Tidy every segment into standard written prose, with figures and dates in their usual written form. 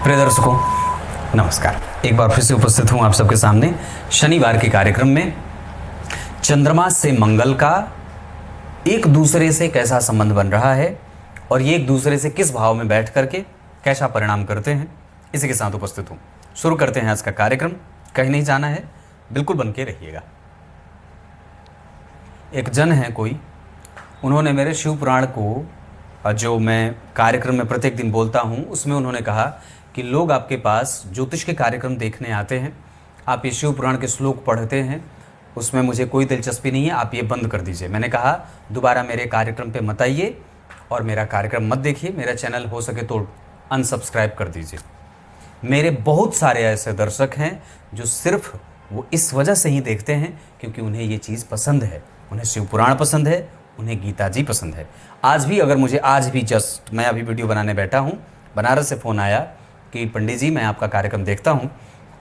प्रिय दर्शकों नमस्कार। एक बार फिर से उपस्थित हूं आप सबके सामने शनिवार के कार्यक्रम में। चंद्रमा से मंगल का एक दूसरे से कैसा संबंध बन रहा है और ये एक दूसरे से किस भाव में बैठ करके कैसा परिणाम करते हैं, इसी के साथ उपस्थित हूं। शुरू करते हैं आज का कार्यक्रम। कहीं नहीं जाना है, बिल्कुल बन के रहिएगा। एक जन है कोई, उन्होंने मेरे शिव पुराण को जो मैं कार्यक्रम में प्रत्येक दिन बोलता हूं उसमें उन्होंने कहा कि लोग आपके पास ज्योतिष के कार्यक्रम देखने आते हैं, आप ये शिव पुराण के श्लोक पढ़ते हैं, उसमें मुझे कोई दिलचस्पी नहीं है, आप ये बंद कर दीजिए। मैंने कहा दोबारा मेरे कार्यक्रम पे मत आइए और मेरा कार्यक्रम मत देखिए, मेरा चैनल हो सके तो अनसब्सक्राइब कर दीजिए। मेरे बहुत सारे ऐसे दर्शक हैं जो सिर्फ वो इस वजह से ही देखते हैं क्योंकि उन्हें ये चीज़ पसंद है, उन्हें शिव पुराण पसंद है, उन्हें गीता जी पसंद है। आज भी जस्ट मैं अभी वीडियो बनाने बैठा हूँ, बनारस से फ़ोन आया कि पंडित जी मैं आपका कार्यक्रम देखता हूँ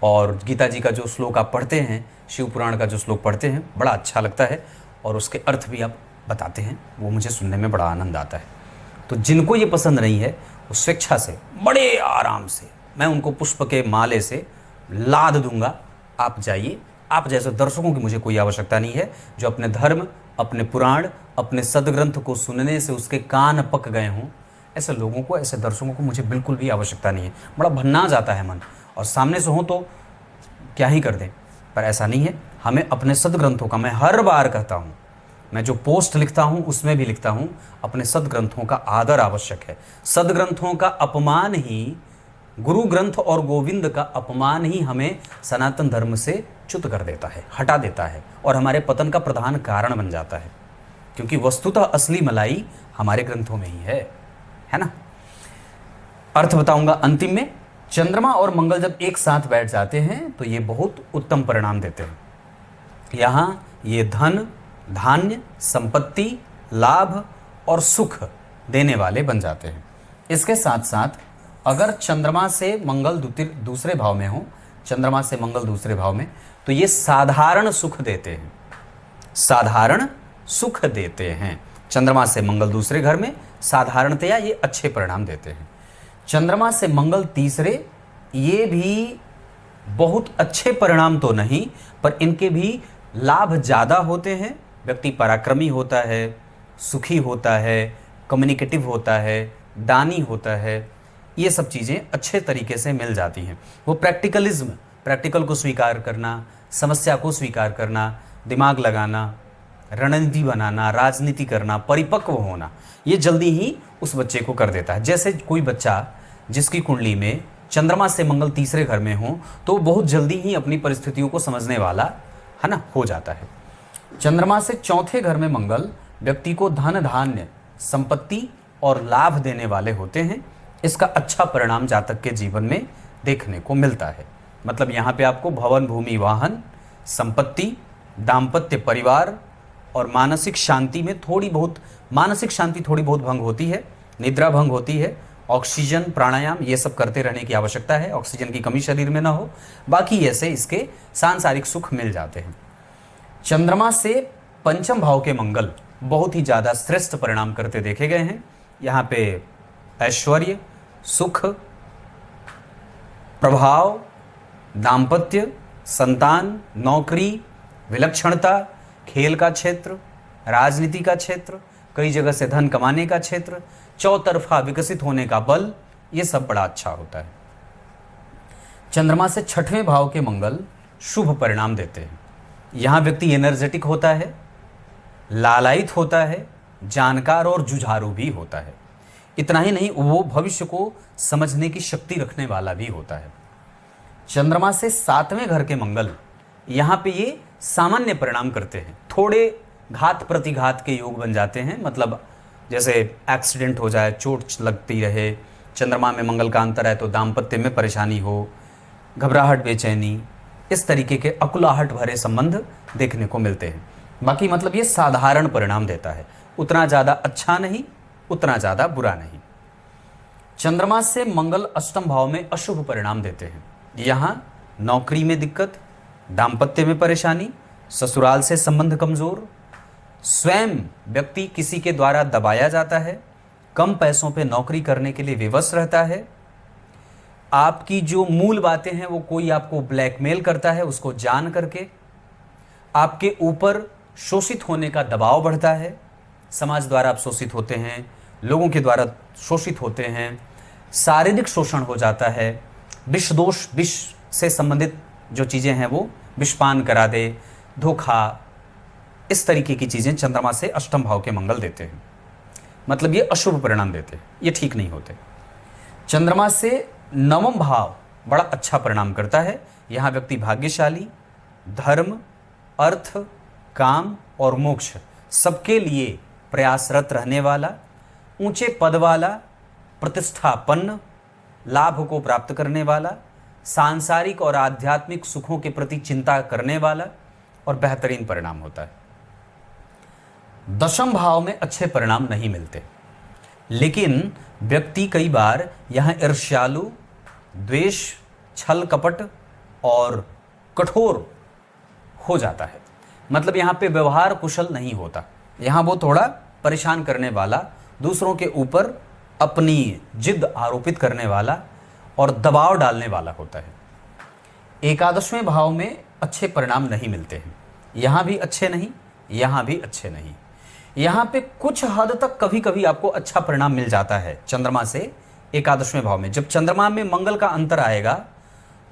और गीता जी का जो श्लोक आप पढ़ते हैं, शिव पुराण का जो श्लोक पढ़ते हैं, बड़ा अच्छा लगता है और उसके अर्थ भी आप बताते हैं, वो मुझे सुनने में बड़ा आनंद आता है। तो जिनको ये पसंद नहीं है वो स्वेच्छा से बड़े आराम से मैं उनको पुष्प के माले से लाद दूंगा। आप जाइए, आप जैसे दर्शकों की मुझे कोई आवश्यकता नहीं है जो अपने धर्म, अपने पुराण, अपने सदग्रंथ को सुनने से उसके कान पक गए हों। ऐसे लोगों को, ऐसे दर्शकों को मुझे बिल्कुल भी आवश्यकता नहीं है। बड़ा भन्ना जाता है मन, और सामने से हो तो क्या ही कर दें, पर ऐसा नहीं है। हमें अपने सदग्रंथों का, मैं हर बार कहता हूँ, मैं जो पोस्ट लिखता हूँ उसमें भी लिखता हूँ, अपने सदग्रंथों का आदर आवश्यक है। सदग्रंथों का अपमान ही, गुरु ग्रंथ और गोविंद का अपमान ही हमें सनातन धर्म से च्युत कर देता है, हटा देता है और हमारे पतन का प्रधान कारण बन जाता है, क्योंकि वस्तुतः असली मलाई हमारे ग्रंथों में ही है ना। अर्थ बताऊंगा अंतिम में। चंद्रमा और मंगल जब एक साथ बैठ जाते हैं तो ये बहुत उत्तम परिणाम देते हैं। यहाँ ये धन, धान्य, संपत्ति, लाभ और सुख देने वाले बन जाते हैं। इसके साथ साथ अगर चंद्रमा से मंगल दूसरे भाव में हो, चंद्रमा से मंगल दूसरे भाव में, तो ये साधारण सुख देते हैं, साधारण सुख देते हैं। चंद्रमा से मंगल दूसरे घर में साधारणतया ये अच्छे परिणाम देते हैं। चंद्रमा से मंगल तीसरे, ये भी बहुत अच्छे परिणाम तो नहीं, पर इनके भी लाभ ज़्यादा होते हैं। व्यक्ति पराक्रमी होता है, सुखी होता है, कम्युनिकेटिव होता है, दानी होता है, ये सब चीज़ें अच्छे तरीके से मिल जाती हैं। वो प्रैक्टिकल को स्वीकार करना, समस्या को स्वीकार करना, दिमाग लगाना, रणनीति बनाना, राजनीति करना, परिपक्व होना, ये जल्दी ही उस बच्चे को कर देता है। जैसे कोई बच्चा जिसकी कुंडली में चंद्रमा से मंगल तीसरे घर में हो तो बहुत जल्दी ही अपनी परिस्थितियों को समझने वाला है ना, हो जाता है। चंद्रमा से चौथे घर में मंगल व्यक्ति को धन, धान्य, संपत्ति और लाभ देने वाले होते हैं। इसका अच्छा परिणाम जातक के जीवन में देखने को मिलता है। मतलब यहाँ पे आपको भवन, भूमि, वाहन, संपत्ति, दाम्पत्य, परिवार और मानसिक शांति में थोड़ी बहुत भंग होती है, निद्रा भंग होती है। ऑक्सीजन, प्राणायाम ये सब करते रहने की आवश्यकता है, ऑक्सीजन की कमी शरीर में ना हो। बाकी ऐसे इसके सांसारिक सुख मिल जाते हैं। चंद्रमा से पंचम भाव के मंगल बहुत ही ज़्यादा श्रेष्ठ परिणाम करते देखे गए हैं। यहाँ पे ऐश्वर्य, सुख, प्रभाव, दाम्पत्य, संतान, नौकरी, विलक्षणता, खेल का क्षेत्र, राजनीति का क्षेत्र, कई जगह से धन कमाने का क्षेत्र, चौतरफा विकसित होने का बल, ये सब बड़ा अच्छा होता है। चंद्रमा से छठवें भाव के मंगल शुभ परिणाम देते हैं। यहाँ व्यक्ति एनर्जेटिक होता है, लालायित होता है, जानकार और जुझारू भी होता है। इतना ही नहीं, वो भविष्य को समझने की शक्ति रखने वाला भी होता है। चंद्रमा से सातवें घर के मंगल, यहाँ पे ये सामान्य परिणाम करते हैं, थोड़े घात प्रतिघात के योग बन जाते हैं। मतलब जैसे एक्सीडेंट हो जाए, चोट लगती रहे, चंद्रमा में मंगल का अंतर है तो दाम्पत्य में परेशानी हो, घबराहट, बेचैनी, इस तरीके के अकुलाहट भरे संबंध देखने को मिलते हैं। बाकी मतलब ये साधारण परिणाम देता है, उतना ज़्यादा अच्छा नहीं, उतना ज़्यादा बुरा नहीं। चंद्रमा से मंगल अष्टम भाव में अशुभ परिणाम देते हैं। यहाँ नौकरी में दिक्कत, दाम्पत्य में परेशानी, ससुराल से संबंध कमज़ोर, स्वयं व्यक्ति किसी के द्वारा दबाया जाता है, कम पैसों पे नौकरी करने के लिए विवश रहता है, आपकी जो मूल बातें हैं वो कोई आपको ब्लैकमेल करता है, उसको जान करके आपके ऊपर शोषित होने का दबाव बढ़ता है। समाज द्वारा आप शोषित होते हैं, लोगों के द्वारा शोषित होते हैं, शारीरिक शोषण हो जाता है, विष दोष, विष से संबंधित जो चीज़ें हैं वो विषपान करा दे, धोखा, इस तरीके की चीज़ें चंद्रमा से अष्टम भाव के मंगल देते हैं। मतलब ये अशुभ परिणाम देते हैं, ये ठीक नहीं होते। चंद्रमा से नवम भाव बड़ा अच्छा परिणाम करता है। यहाँ व्यक्ति भाग्यशाली, धर्म, अर्थ, काम और मोक्ष सबके लिए प्रयासरत रहने वाला, ऊंचे पद वाला, प्रतिष्ठापन्न, लाभ को प्राप्त करने वाला, सांसारिक और आध्यात्मिक सुखों के प्रति चिंता करने वाला और बेहतरीन परिणाम होता है। दशम भाव में अच्छे परिणाम नहीं मिलते, लेकिन व्यक्ति कई बार यहाँ ईर्ष्यालु, द्वेष, छल कपट और कठोर हो जाता है। मतलब यहाँ पे व्यवहार कुशल नहीं होता, यहाँ वो थोड़ा परेशान करने वाला, दूसरों के ऊपर अपनी जिद आरोपित करने वाला और दबाव डालने वाला होता है। एकादशवें भाव में अच्छे परिणाम नहीं मिलते हैं, यहाँ भी अच्छे नहीं, यहाँ भी अच्छे नहीं। यहाँ पे कुछ हद तक कभी कभी आपको अच्छा परिणाम मिल जाता है चंद्रमा से एकादशवें भाव में। जब चंद्रमा में मंगल का अंतर आएगा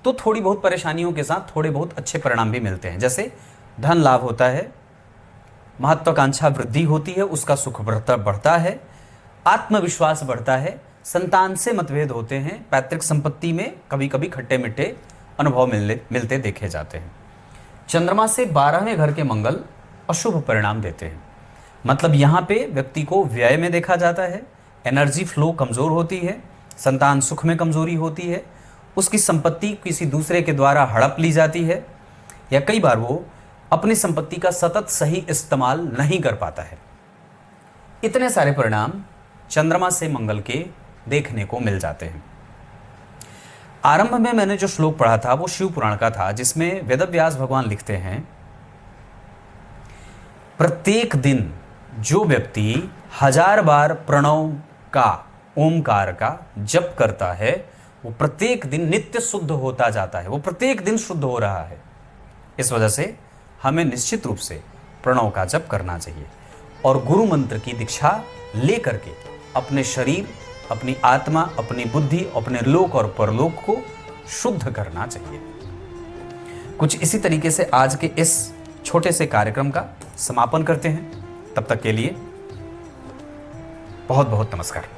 तो थोड़ी बहुत परेशानियों के साथ थोड़े बहुत अच्छे परिणाम भी मिलते हैं। जैसे धन लाभ होता है, महत्वाकांक्षा वृद्धि होती है, उसका सुख बढ़ता है, आत्मविश्वास बढ़ता है, संतान से मतभेद होते हैं, पैतृक संपत्ति में कभी कभी खट्टे मिट्टे अनुभव मिलते देखे जाते हैं। चंद्रमा से 12वें घर के मंगल अशुभ परिणाम देते हैं। मतलब यहाँ पे व्यक्ति को व्यय में देखा जाता है, एनर्जी फ्लो कमज़ोर होती है, संतान सुख में कमज़ोरी होती है, उसकी संपत्ति किसी दूसरे के द्वारा हड़प ली जाती है, या कई बार वो अपनी संपत्ति का सतत सही इस्तेमाल नहीं कर पाता है। इतने सारे परिणाम चंद्रमा से मंगल के देखने को मिल जाते हैं। आरंभ में मैंने जो श्लोक पढ़ा था वो शिव पुराण का था, जिसमें वेदव्यास भगवान लिखते हैं, प्रत्येक दिन जो व्यक्ति 1000 बार प्रणव का, ओमकार का जप करता है, वो प्रत्येक दिन नित्य शुद्ध होता जाता है, वो प्रत्येक दिन शुद्ध हो रहा है। इस वजह से हमें निश्चित रूप से प्रणव का जप करना चाहिए और गुरु मंत्र की दीक्षा लेकर के अपने शरीर, अपनी आत्मा, अपनी बुद्धि, अपने लोक और परलोक को शुद्ध करना चाहिए। कुछ इसी तरीके से आज के इस छोटे से कार्यक्रम का समापन करते हैं। तब तक के लिए बहुत बहुत नमस्कार।